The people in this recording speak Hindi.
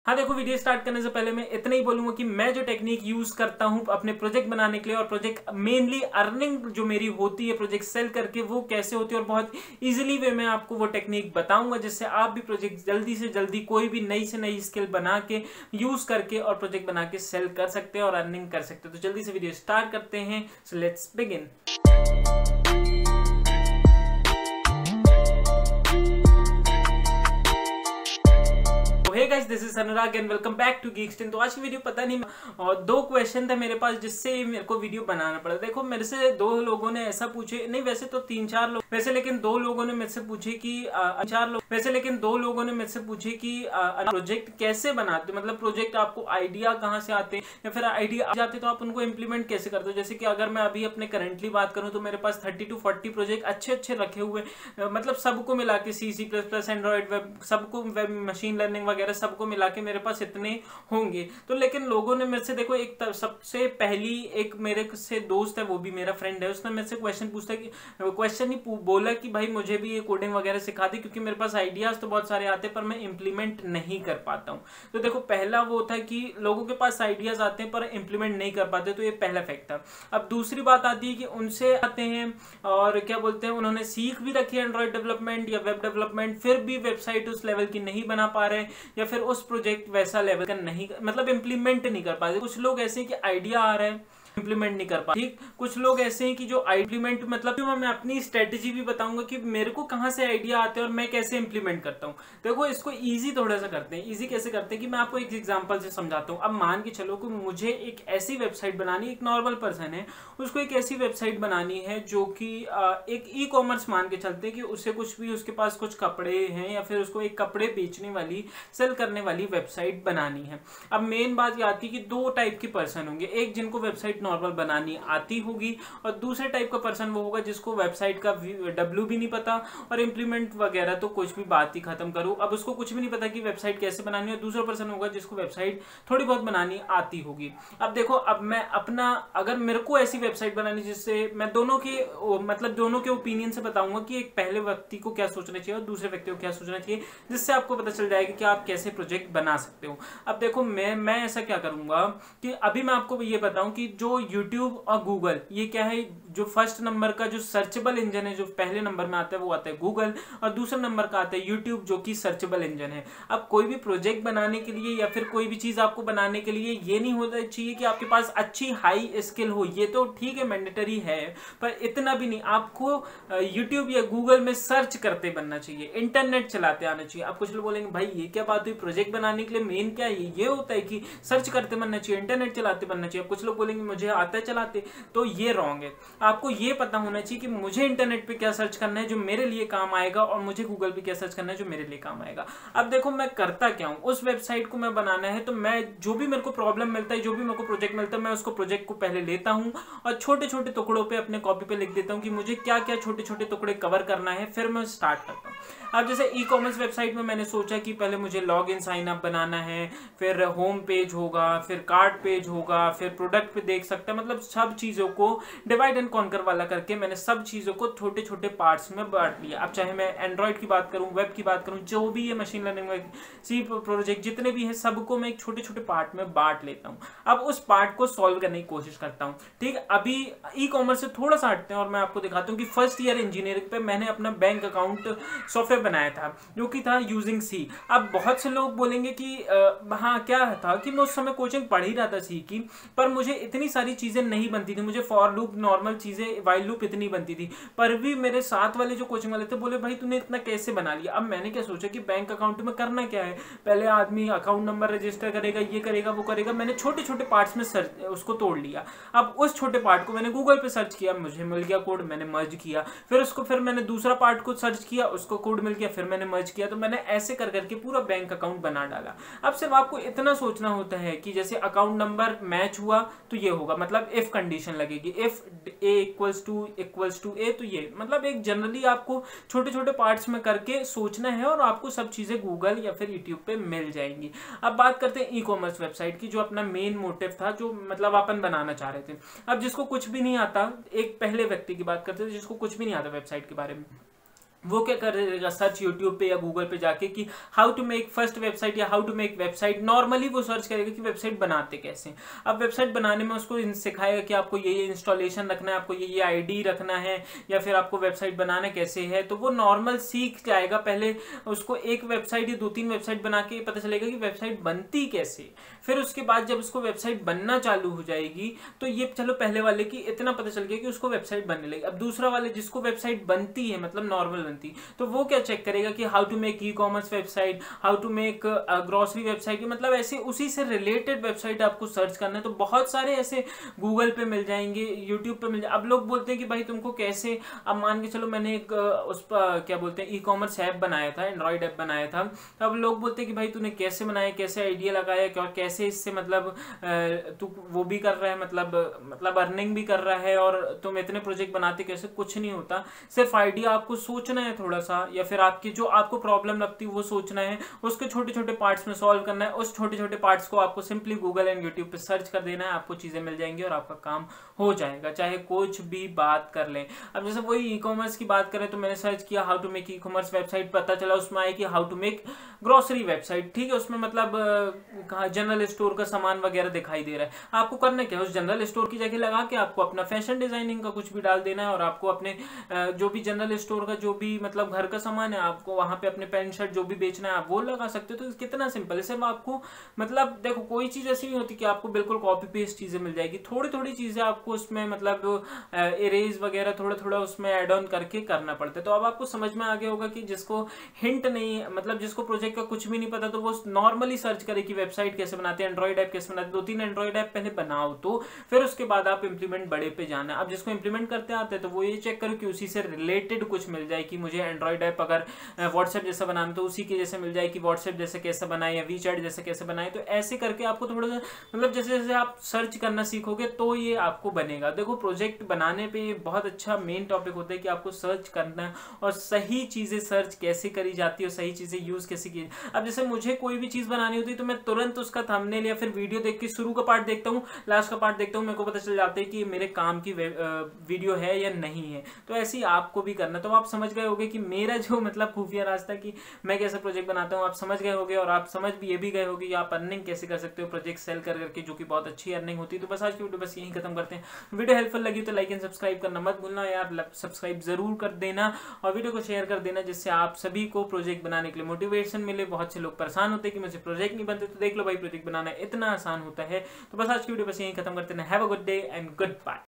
हाँ देखो, वीडियो स्टार्ट करने से पहले मैं इतना ही बोलूंगा कि मैं जो टेक्निक यूज करता हूँ अपने प्रोजेक्ट बनाने के लिए, और प्रोजेक्ट मेनली अर्निंग जो मेरी होती है प्रोजेक्ट सेल करके, वो कैसे होती है और बहुत इजीली वे में आपको वो टेक्निक बताऊंगा, जिससे आप भी प्रोजेक्ट जल्दी से जल्दी कोई भी नई से नई स्किल बना के यूज करके और प्रोजेक्ट बना के सेल कर सकते हैं और अर्निंग कर सकते हैं। तो जल्दी से वीडियो स्टार्ट करते हैं। So let's begin. Hey guys, this is Anurag and welcome back to गीक्सटिन। तो आज की वीडियो पता नहीं, और दो क्वेश्चन थे मेरे पास जिससे मेरे को वीडियो बनाना पड़ा। देखो, मेरे से दो लोगों ने ऐसा पूछे, नहीं वैसे तो 3-4 लोग, वैसे लेकिन दो लोगों ने मेरे से पूछे कि प्रोजेक्ट कैसे बनाते, मतलब प्रोजेक्ट आपको आइडिया कहाँ से आते हैं, या फिर आइडिया आ जाते तो आप उनको इंप्लीमेंट कैसे करते हो। जैसे कि अगर मैं अभी अपने करंटली बात करूँ तो मेरे पास 30 to 40 प्रोजेक्ट अच्छे रखे हुए, मतलब सबको मिला के C++, एंड्रॉइड वेब, सबको वेब मशीन लर्निंग वगैरह सबको मिला के मेरे पास इतने होंगे। तो लेकिन लोगों ने मेरे से, देखो, एक सबसे पहली एक मेरे से दोस्त है, वो भी मेरा फ्रेंड है, उसने मेरे से क्वेश्चन ही बोला कि भाई मुझे भी ये कोडिंग वगैरह सिखा दी, क्योंकि मेरे पास आइडियाज तो बहुत सारे आते हैं पर मैं इंप्लीमेंट नहीं कर पाता हूँ। तो देखो, पहला वो था कि लोगों के पास आइडियाज आते हैं पर इंप्लीमेंट नहीं कर पाते, तो ये पहला फैक्ट था। अब दूसरी बात आती है कि उनसे आते हैं और क्या बोलते हैं, उन्होंने सीख भी रखी है एंड्रॉइड डेवलपमेंट या वेब डेवलपमेंट, फिर भी वेबसाइट उस लेवल की नहीं बना पा रहे, या फिर उस प्रोजेक्ट वैसा लेवल का नहीं, मतलब इंप्लीमेंट नहीं कर पाते। कुछ लोग ऐसे हैं कि आइडिया आ रहा है, इंप्लीमेंट नहीं कर पाते। ठीक, कुछ लोग ऐसे हैं कि जो इंप्लीमेंट, मतलब मैं अपनी स्ट्रेटेजी भी बताऊंगा कि मेरे को कहां से आइडिया आते हैं और मैं कैसे इंप्लीमेंट करता हूं। देखो, इसको इजी थोड़ा सा करते हैं। इजी कैसे करते हैं कि मैं आपको एक एग्जांपल से समझाता हूं। अब मान के चलो कि मुझे एक ऐसी वेबसाइट बनानी, एक नॉर्मल पर्सन है, उसको एक ऐसी वेबसाइट बनानी है जो कि एक ई-कॉमर्स, मान के चलते हैं कि उससे कुछ भी, उसके पास कुछ कपड़े हैं या फिर उसको एक कपड़े बेचने वाली, सेल करने वाली वेबसाइट बनानी है। अब मेन बात ये आती है कि दो टाइप के पर्सन होंगे, एक जिनको वेबसाइट नॉर्मल बनानी आती होगी, और दूसरे टाइप का पर्सन वो होगा जिसको वेबसाइट का डब्ल्यू भी नहीं पता, और इंप्लीमेंट वगैरह तो कुछ भी बात ही खत्म करूं, अब उसको कुछ भी नहीं पता कि वेबसाइट कैसे बनानी है। दूसरा पर्सन होगा जिसको वेबसाइट थोड़ी बहुत बनानी आती होगी। अब देखो, अब मैं अपना, अगर मेरे को ऐसी वेबसाइट बनानी जिससे मैं दोनों के, मतलब दोनों के ओपिनियन से बताऊंगा कि एक पहले व्यक्ति को क्या सोचना चाहिए और दूसरे व्यक्ति को क्या सोचना चाहिए, जिससे आपको पता चल जाएगा कि आप कैसे प्रोजेक्ट बना सकते हो। अब देखो, मैं ऐसा क्या करूंगा कि अभी मैं आपको ये बताऊं कि जो यूट्यूब और गूगल, ये क्या है, जो फर्स्ट नंबर का जो सर्चेबल इंजन है, जो पहले नंबर में आता है वो आता है गूगल, और दूसरे नंबर का आता है यूट्यूब, जो कि सर्चेबल इंजन है। अब कोई भी प्रोजेक्ट बनाने के लिए या फिर कोई भी चीज आपको बनाने के लिए ये नहीं होना चाहिए कि आपके पास अच्छी हाई स्किल हो, ये तो ठीक है, मैंडेटरी है, पर इतना भी नहीं। आपको यूट्यूब या गूगल में सर्च करते बनना चाहिए, इंटरनेट चलाते आना चाहिए। अब कुछ लोग बोलेंगे भाई ये क्या बात हुई, प्रोजेक्ट बनाने के लिए मेन क्या है, ये होता है कि सर्च करते बनना चाहिए, इंटरनेट चलाते बनना चाहिए। अब कुछ लोग बोलेंगे मुझे आता है चलाते, तो ये रॉन्ग है। आपको ये पता होना चाहिए कि मुझे इंटरनेट पे क्या सर्च करना है जो मेरे लिए काम आएगा, और मुझे गूगल पे क्या सर्च करना है जो मेरे लिए काम आएगा। अब देखो, मैं करता क्या हूं, उस वेबसाइट को मैं बनाना है तो मैं जो भी मेरे को प्रॉब्लम मिलता है, जो भी मेरे को प्रोजेक्ट मिलता है, मैं उसको प्रोजेक्ट को पहले लेता हूं और छोटे छोटे टुकड़ों पे अपने कॉपी पे लिख देता हूं कि मुझे क्या क्या छोटे छोटे टुकड़े कवर करना है, फिर मैं स्टार्ट करता हूं। अब जैसे ई कॉमर्स वेबसाइट में मैंने सोचा कि पहले मुझे लॉग इन साइन अप बनाना है, फिर होम पेज होगा, फिर कार्ड पेज होगा, फिर प्रोडक्ट पे देख सकते हैं, मतलब सब चीजों को डिवाइड एंड कॉन्कर वाला करके मैंने सब चीजों को छोटे छोटे पार्ट्स में बांट लिया। अब चाहे मैं एंड्रॉइड की बात करूं, वेब की बात करूं, जो भी है मशीन लर्निंग में सी प्रोजेक्ट जितने भी हैं, सबको मैं एक छोटे छोटे पार्ट में बांट लेता हूं। अब उस पार्ट को सॉल्व करने की कोशिश करता हूं। ठीक है, अभी ई कॉमर्स से थोड़ा सा हटते हैं और मैं आपको दिखाता हूं कि फर्स्ट ईयर इंजीनियरिंग पे मैंने अपना बैंक अकाउंट सॉफ्टवेयर बनाया था, जो कि था यूजिंग सी। अब बहुत से लोग बोलेंगे कि हाँ, क्या था कि मैं उस समय कोचिंग पढ़ ही रहा था सी की, पर मुझे इतनी सारी चीजें नहीं बनती थी, मुझे फॉर लूप, नॉर्मल चीजें, वाइल लूप इतनी बनती थी, पर भी मेरे साथ वाले जो कोचिंग वाले थे बोले भाई तूने इतना कैसे बना लिया। अब मैंने क्या सोचा कि बैंक अकाउंट में करना क्या है, पहले आदमी अकाउंट नंबर रजिस्टर करेगा, ये करेगा, वो करेगा। मैंने छोटे छोटे पार्ट्स में सर्च उसको तोड़ लिया। अब उस छोटे पार्ट को मैंने गूगल पे सर्च किया, मुझे मिल गया कोड, मैंने मर्ज किया, फिर मैंने दूसरा पार्ट को सर्च किया, उसको कोड मिल गया, फिर मैंने मर्ज किया। तो मैंने ऐसे कर करके पूरा बैंक अकाउंट बना डाला। अब सिर्फ आपको इतना सोचना होता है कि जैसे अकाउंट नंबर मैच हुआ तो ये होगा, मतलब इफ कंडीशन लगेगी, इफ ए इक्वल्स टू ए, तो ये मतलब एक जनरली आपको छोटे छोटे पार्ट्स में करके सोचना है और आपको सब चीजें गूगल या फिर यूट्यूब पे मिल जाएंगी। अब बात करते हैं ई कॉमर्स वेबसाइट की, जो अपना मेन मोटिव था, जो मतलब अपन बनाना चाह रहे थे। अब जिसको कुछ भी नहीं आता, एक पहले व्यक्ति की बात करते थे जिसको कुछ भी नहीं आता वेबसाइट के बारे में, वो क्या करेगा, सर्च यूट्यूब पे या गूगल पे जाके कि how to make first website या how to make website, normally वो सर्च करेगा कि वेबसाइट बनाते कैसे। अब वेबसाइट बनाने में उसको सिखाएगा कि आपको ये इंस्टॉलेशन रखना है, आपको ये आईडी रखना है, या फिर आपको वेबसाइट बनाना कैसे है। तो वो नॉर्मल सीख जाएगा। पहले उसको एक वेबसाइट या 2-3 वेबसाइट बना के पता चलेगा कि वेबसाइट बनती कैसे। फिर उसके बाद जब उसको वेबसाइट बनना चालू हो जाएगी तो ये चलो पहले वाले की इतना पता चल गया कि उसको वेबसाइट बनने लगी। अब दूसरा वाले जिसको वेबसाइट बनती है, मतलब नॉर्मल बनती, तो वो क्या चेक करेगा कि how to make e commerce website, how to make grocery website, मतलब ऐसे उसी से रिलेटेड वेबसाइट आपको सर्च करना है। तो बहुत सारे ऐसे गूगल पे मिल जाएंगे, यूट्यूब पे मिल जाए। अब लोग बोलते हैं कि भाई तुमको कैसे, अब मान के चलो मैंने एक उस पर क्या बोलते हैं ई कॉमर्स ऐप बनाया था, एंड्रॉइड ऐप बनाया था। तो अब लोग बोलते हैं कि भाई तूने कैसे बनाया, कैसे आइडिया लगाया, कैसे इससे मतलब तू वो भी कर रहा है, मतलब अर्निंग भी कर रहा है, और तुम इतने प्रोजेक्ट बनाते कैसे। कुछ नहीं होता, सिर्फ आइडिया आपको सोचना है थोड़ा सा, या फिर आपकी जो आपको प्रॉब्लम लगती है वो सोचना है, उसके छोटे छोटे पार्ट्स में सॉल्व करना है। उस छोटे छोटे पार्ट्स को आपको सिंपली गूगल एंड यूट्यूब पे सर्च कर देना है, आपको चीजें मिल जाएंगी और आपका काम हो जाएगा, चाहे कुछ भी बात कर लें। अब जैसे वही ई कॉमर्स की बात करें तो मैंने सर्च किया how to make e commerce website, पता चला उसमें आया कि how to make grocery website. ठीक है, उसमें मतलब जनरल स्टोर का सामान वगैरह दिखाई दे रहा है। आपको करना क्या है, उस जनरल स्टोर की जगह लगा के आपको अपना फैशन डिजाइनिंग का कुछ भी डाल देना है, और आपको अपने जो भी जनरल स्टोर का जो भी मतलब घर का सामान है, आपको वहां पे अपने पैंट शर्ट जो भी बेचना है आप वो लगा सकते हो। तो कितना सिंपल है। सिर्फ आपको मतलब देखो कोई चीज ऐसी नहीं होती कि आपको बिल्कुल कॉपी पेस्ट चीजें मिल जाएगी, थोड़ी थोड़ी चीजें आपको उसमें मतलब इरेज वगैरह थोड़ा थोड़ा उसमें एड ऑन करके करना पड़ता है। तो अब आपको समझ में आ गया होगा कि जिसको हिंट नहीं, मतलब जिसको प्रोजेक्ट का कुछ भी नहीं पता, तो वो नॉर्मली सर्च करे कि वेबसाइट कैसे बनाते हैं, एंड्रॉइड ऐप कैसे बनाते हैं। 2-3 एंड्रॉइड ऐप पहले बनाओ, तो फिर उसके बाद आप इंप्लीमेंट बड़े पे जाना। अब जिसको इंप्लीमेंट करते आते हैं तो वो ये चेक करो कि उसी से रिलेटेड कुछ मिल जाए, कि मुझे एंड्रॉइड ऐप अगर व्हाट्सएप जैसा बनाना तो उसी के जैसे मिल जाए, कि व्हाट्सएप जैसे कैसे बनाए या वीचैट जैसे कैसे बनाए। तो ऐसे करके आपको थोड़ा सा मतलब जैसे जैसे आप सर्च करना सीखोगे तो ये आपको बनेगा। देखो प्रोजेक्ट बनाने पे ये बहुत अच्छा मेन टॉपिक होता है कि आपको सर्च करना और सही चीजें सर्च कैसे करी जाती है और सही चीजें यूज कैसे की। अब जैसे मुझे कोई भी चीज बनानी होती है तो मैं तुरंत उसका थंबनेल या फिर वीडियो देख के शुरू का पार्ट देखता हूँ, लास्ट का पार्ट देखता हूँ, मेरे को पता चल जाता है कि मेरे काम की वीडियो है या नहीं है। तो ऐसे ही आपको भी करना। तो आप समझ गए होंगे कि मेरा जो मतलब खुफिया रास्ता कि मैं कैसे प्रोजेक्ट बनाता हूँ, आप समझ गए होंगे। और आप समझ भी ये भी गए होंगे कि आप अर्निंग कैसे कर सकते हो प्रोजेक्ट सेल कर करके, जो कि बहुत अच्छी अर्निंग होती है। तो बस आज की वीडियो बस यहीं खत्म करते हैं। वीडियो हेल्पफुल लगी तो लाइक एंड सब्सक्राइब करना मत भूलना यार, सब्सक्राइब जरूर कर देना और वीडियो को शेयर कर देना, जिससे आप सभी को प्रोजेक्ट बनाने के लिए मोटिवेशन मिले। बहुत से लोग परेशान होते हैं कि मुझे प्रोजेक्ट नहीं बनते, तो देख लो भाई प्रोजेक्ट बनाना इतना आसान होता है। तो बस आज की वीडियो बस यहीं खत्म करते हैं। Have a good day and good bye.